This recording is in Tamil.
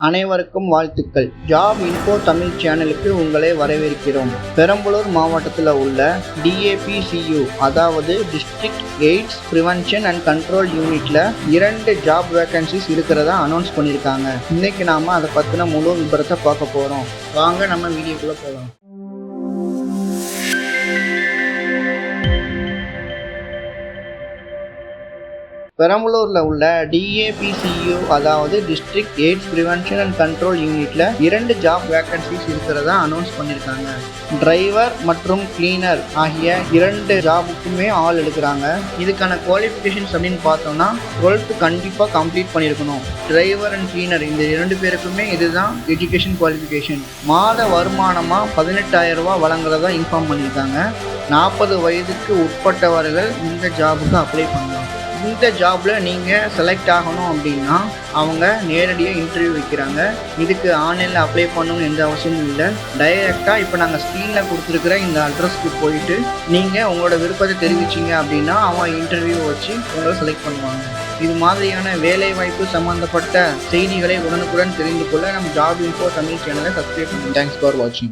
அனைவருக்கும் வாழ்த்துக்கள். ஜாப் இன்ஃபோ தமிழ் சேனலுக்கு உங்களை வரவேற்கிறோம். பெரம்பலூர் மாவட்டத்தில் உள்ள DAPCU அதாவது district AIDS prevention and control யூனிட்ல 2 ஜாப் வேகன்சிஸ் இருக்கிறதா அனௌன்ஸ் பண்ணியிருக்காங்க. இன்னைக்கு நாம அதை பற்றின முழு விபரத்தை பார்க்க போகிறோம். வாங்க நம்ம வீடியோக்குள்ளே போகலாம். பெரம்பலூரில் உள்ள DAPCU அதாவது district AIDS prevention and control யூனிட்ல 2 ஜாப் வேகன்சிஸ் இருக்கிறதா அனௌன்ஸ் பண்ணியிருக்காங்க. டிரைவர் மற்றும் கிளீனர் ஆகிய 2 ஜாபுக்குமே ஆள் எடுக்கிறாங்க. இதுக்கான குவாலிஃபிகேஷன்ஸ் அப்படின்னு பார்த்தோம்னா 12th கண்டிப்பாக கம்ப்ளீட் பண்ணியிருக்கணும். டிரைவர் அண்ட் கிளீனர் இந்த 2 பேருக்குமே இதுதான் எஜுகேஷன் குவாலிஃபிகேஷன். மாத வருமானமாக 18,000 ரூபா வழங்குறதா இன்ஃபார்ம் பண்ணியிருக்காங்க. 40 வயதுக்கு உட்பட்டவர்கள் இந்த ஜாபுக்கு அப்ளை பண்ணலாம். இந்த ஜாபில் நீங்கள் செலக்ட் ஆகணும் அப்படின்னா அவங்க நேரடியாக இன்டர்வியூ வைக்கிறாங்க. இதுக்கு ஆன்லைனில் அப்ளை பண்ணணும்னு எந்த அவசியமும் இல்லை. டைரெக்டாக இப்போ நாங்கள் ஸ்க்ரீனில் கொடுத்துருக்குற இந்த அட்ரஸ்க்கு போயிட்டு நீங்கள் உங்களோட விருப்பத்தை தெரிவிச்சிங்க அப்படின்னா அவங்க இன்டர்வியூ வச்சு உங்களை செலக்ட் பண்ணுவாங்க. இது மாதிரியான வேலைவாய்ப்பு சம்மந்தப்பட்ட செய்திகளை உடனுக்குடன் தெரிந்து கொள்ள நம்ம ஜாப் இன்ஃபோ தமிழ் சேனலை சப்ஸ்கிரைப் பண்ணுங்கள். தேங்க்ஸ் ஃபார் வாட்சிங்.